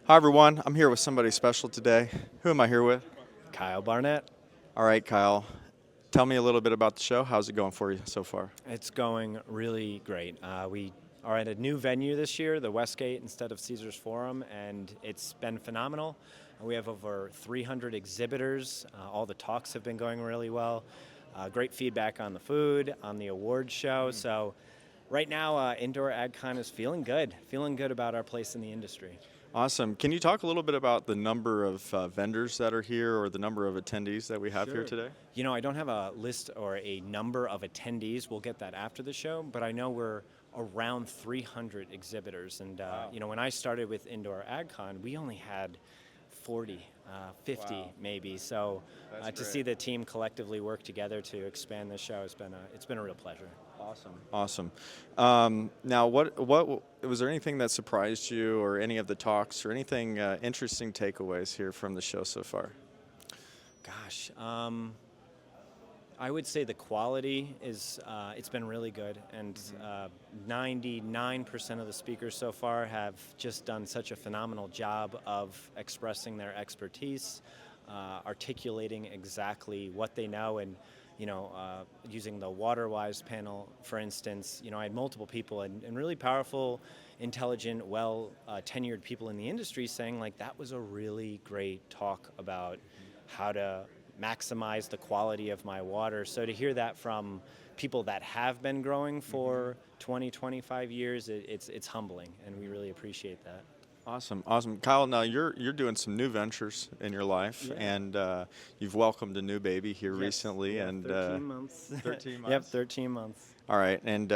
Hi, everyone. I'm here with somebody special today. Who am I here with? Kyle Barnett. All right, Kyle. Tell me a little bit about the show. How's it going for you so far? It's going really great. We are at a new venue this year, the Westgate instead of Caesars Forum, and it's been phenomenal. We have over 300 exhibitors. All the talks have been going really well. Great feedback on the food, on the awards show. So right now, Indoor AgCon is feeling good about our place in the industry. Awesome. Can you talk a little bit about the number of vendors that are here or the number of attendees that we have here today? You know, I don't have a list or a number of attendees. We'll get that after the show, but I know we're around 300 exhibitors. And, you know, when I started with Indoor AgCon, we only had 40, 50 maybe. So to see the team collectively work together to expand this show it's been a real pleasure. Awesome. Now, what was there anything that surprised you, or any of the talks, or anything interesting takeaways here from the show so far? Gosh, I would say the quality is it's been really good, and 99% of the speakers so far have just done such a phenomenal job of expressing their expertise, articulating exactly what they know, and using the WaterWise panel, for instance. I had multiple people and really powerful, intelligent, tenured people in the industry saying, like, that was a really great talk about how to maximize the quality of my water. So to hear that from people that have been growing for 20, 25 years, it's humbling, and we really appreciate that. Awesome. Kyle, now you're doing some new ventures in your life, and you've welcomed a new baby here recently. Yeah, and 13 months. 13 months? Yep, 13 months. All right, and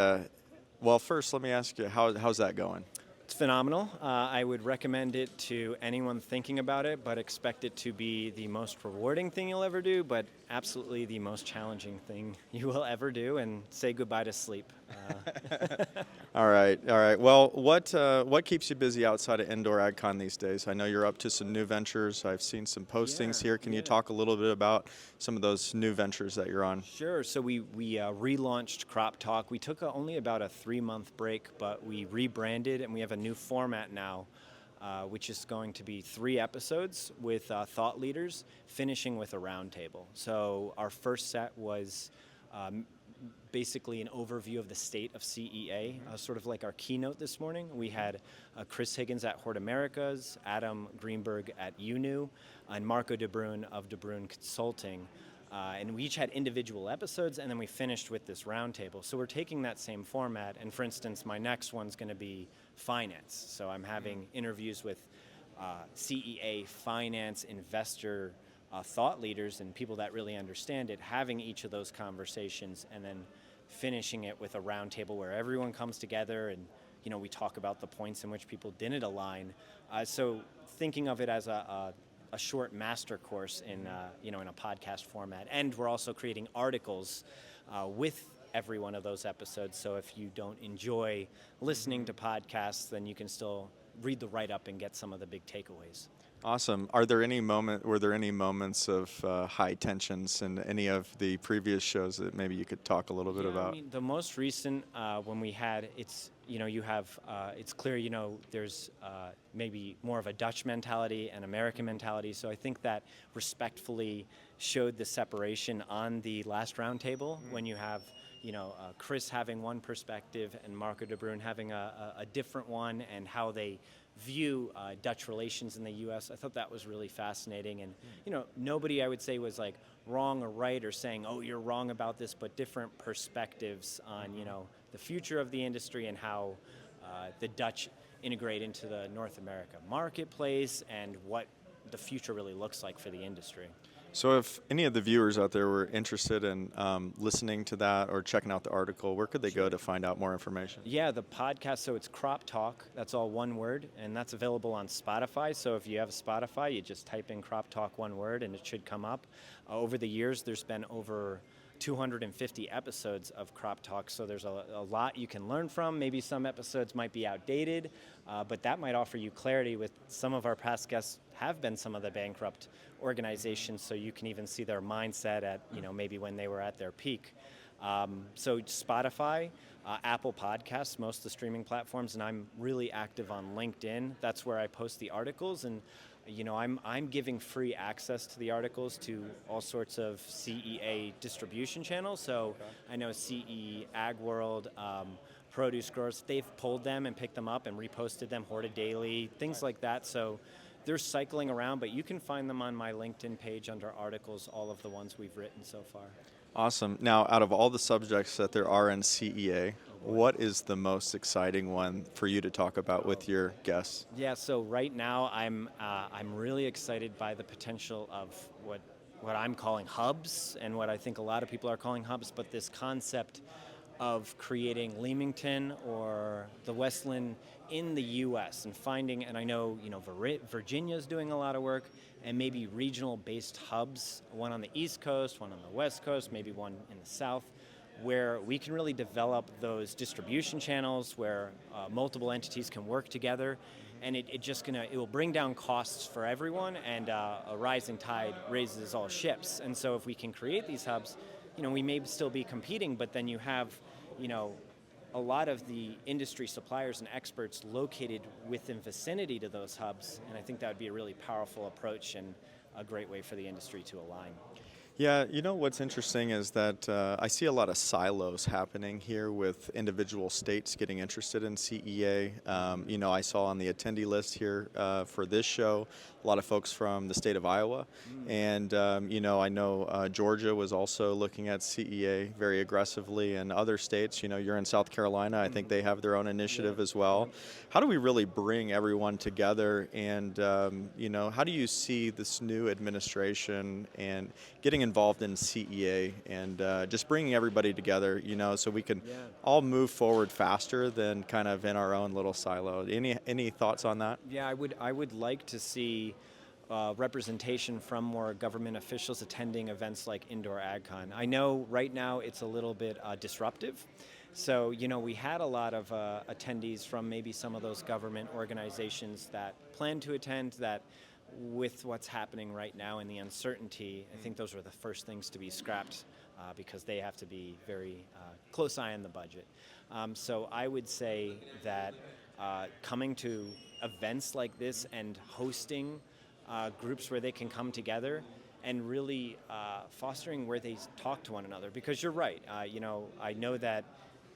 well, first let me ask you, how's that going? It's phenomenal. I would recommend it to anyone thinking about it, but expect it to be the most rewarding thing you'll ever do, but absolutely the most challenging thing you will ever do, and say goodbye to sleep. All right. Well, what keeps you busy outside of Indoor AgCon these days? I know you're up to some new ventures. I've seen some postings here. Can you talk a little bit about some of those new ventures that you're on? Sure. So we relaunched CropTalk. We took only about a 3-month break, but we rebranded, and we have a new format now, which is going to be 3 episodes with thought leaders, finishing with a roundtable. So our first set was basically an overview of the state of CEA, sort of like our keynote this morning. We had Chris Higgins at Hort Americas, Adam Greenberg at UNU, and Marco DeBruyne of DeBruyne Consulting. And we each had individual episodes, and then we finished with this roundtable. So we're taking that same format, and for instance, my next one's going to be finance. So I'm having interviews with CEA finance investor thought leaders and people that really understand it, having each of those conversations, and then finishing it with a roundtable where everyone comes together and we talk about the points in which people didn't align. So thinking of it as a short master course in in a podcast format, and we're also creating articles with every one of those episodes. So if you don't enjoy listening to podcasts, then you can still read the write-up and get some of the big takeaways. Awesome. Were there any moments of high tensions in any of the previous shows that maybe you could talk a little bit about? I mean, the most recent when we had, it's clear, there's maybe more of a Dutch mentality and American mentality. So I think that respectfully showed the separation on the last roundtable when you have Chris having one perspective and Marco DeBruyne having a different one, and how they view Dutch relations in the U.S. I thought that was really fascinating, and nobody, I would say, was like wrong or right or saying, oh, you're wrong about this, but different perspectives on the future of the industry and how the Dutch integrate into the North America marketplace and what the future really looks like for the industry. So if any of the viewers out there were interested in listening to that or checking out the article, where could they go to find out more information? Yeah, the podcast, so it's CropTalk, that's all one word, and that's available on Spotify. So if you have Spotify, you just type in CropTalk one word and it should come up. Over the years, there's been over 250 episodes of CropTalk, so there's a lot you can learn from. Maybe some episodes might be outdated, but that might offer you clarity. With some of our past guests have been some of the bankrupt organizations, so you can even see their mindset at maybe when they were at their peak. So Spotify, Apple Podcasts, most of the streaming platforms, and I'm really active on LinkedIn. That's where I post the articles, and I'm giving free access to the articles to all sorts of CEA distribution channels. So I know CE, Ag World, Produce Growers, they've pulled them and picked them up and reposted them, Horta Daily, things like that. So they're cycling around, but you can find them on my LinkedIn page under articles, all of the ones we've written so far. Awesome. Now, out of all the subjects that there are in CEA, what is the most exciting one for you to talk about with your guests? Yeah, so right now I'm really excited by the potential of what I'm calling hubs and what I think a lot of people are calling hubs, but this concept of creating Leamington or the Westland in the U.S. and finding, and I know Virginia's doing a lot of work, and maybe regional-based hubs, one on the East Coast, one on the West Coast, maybe one in the South, where we can really develop those distribution channels where multiple entities can work together, and it will bring down costs for everyone, and a rising tide raises all ships. And so if we can create these hubs, we may still be competing, but then you have, a lot of the industry suppliers and experts located within vicinity to those hubs, and I think that would be a really powerful approach and a great way for the industry to align. Yeah, what's interesting is that I see a lot of silos happening here with individual states getting interested in CEA. I saw on the attendee list here for this show a lot of folks from the state of Iowa. And, I know Georgia was also looking at CEA very aggressively, and other states, you're in South Carolina, I think they have their own initiative as well. How do we really bring everyone together, and, how do you see this new administration and getting involved in CEA and just bringing everybody together, so we can all move forward faster than kind of in our own little silo? Any thoughts on that? Yeah, I would like to see representation from more government officials attending events like Indoor AgCon. I know right now it's a little bit disruptive. So, we had a lot of attendees from maybe some of those government organizations that plan to attend that. With what's happening right now and the uncertainty, I think those were the first things to be scrapped because they have to be very close eye on the budget. So I would say that coming to events like this and hosting groups where they can come together and really fostering where they talk to one another. Because you're right, I know that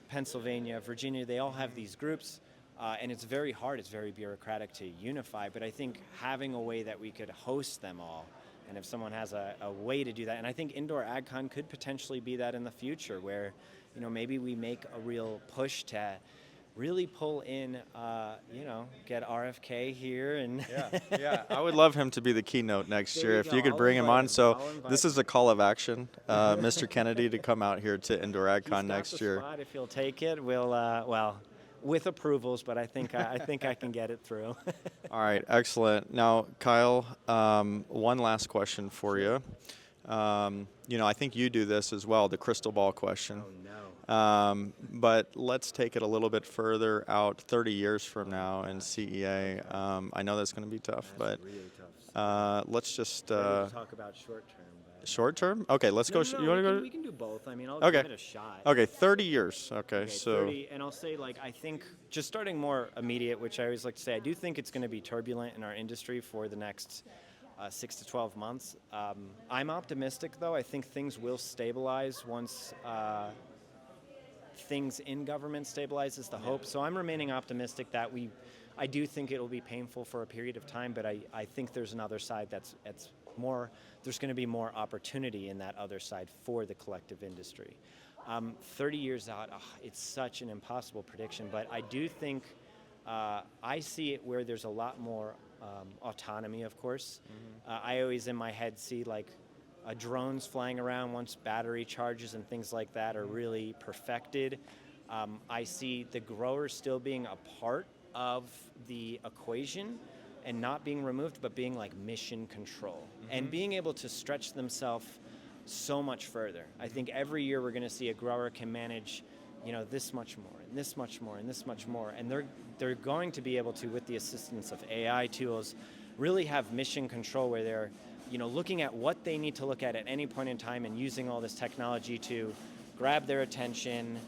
Pennsylvania, Virginia, they all have these groups. And it's very hard, it's very bureaucratic to unify, but I think having a way that we could host them all, and if someone has a way to do that, and I think Indoor AgCon could potentially be that in the future, where maybe we make a real push to really pull in, get RFK here. And yeah, I would love him to be the keynote next year if you could bring him on. So this is a call of action, Mr. Kennedy, to come out here to Indoor AgCon next year. Spot. If he'll take it, we'll with approvals, but I think I can get it through. All right, excellent. Now, Kyle, one last question for you. I think you do this as well, the crystal ball question. Oh, no. But let's take it a little bit further out, 30 years from now in CEA. I know that's going to be tough, That's but really tough. let's just talk about short term. short term. Okay, let's go. You want to go? We can do both. I mean, I'll Okay. give it a shot. Okay, 30 years. Okay, so 30, and I'll say, I think just starting more immediate, which I always like to say, I do think it's going to be turbulent in our industry for the next 6 to 12 months. I'm optimistic, though. I think things will stabilize once things in government stabilize is the hope. So I'm remaining optimistic that I do think it will be painful for a period of time, but I think there's another side that's more, there's going to be more opportunity in that other side for the collective industry. 30 years out, it's such an impossible prediction, but I do think I see it where there's a lot more autonomy, of course. I always in my head see drones flying around once battery charges and things like that are really perfected. I see the growers still being a part of the equation and not being removed, but being like mission control and being able to stretch themselves so much further. I think every year we're going to see a grower can manage, this much more and this much more and this much more, and they're going to be able to, with the assistance of AI tools, really have mission control where they're, looking at what they need to look at any point in time and using all this technology to grab their attention,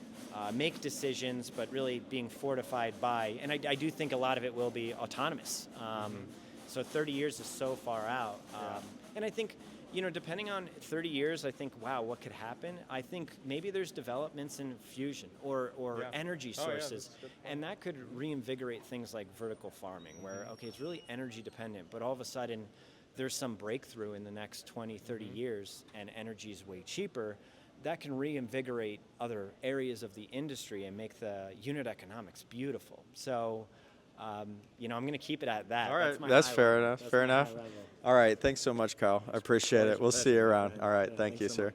make decisions, but really being fortified by, and I do think a lot of it will be autonomous. So 30 years is so far out. And I think, depending on 30 years, I think, wow, what could happen? I think maybe there's developments in fusion or energy sources, and that could reinvigorate things like vertical farming, where, okay, it's really energy dependent, but all of a sudden there's some breakthrough in the next 20, 30 years, and energy is way cheaper. That can reinvigorate other areas of the industry and make the unit economics beautiful. So, I'm going to keep it at that. All right, that's fair enough. Fair enough. All right, thanks so much, Kyle. I appreciate it. We'll see you around. All right, thank you, sir.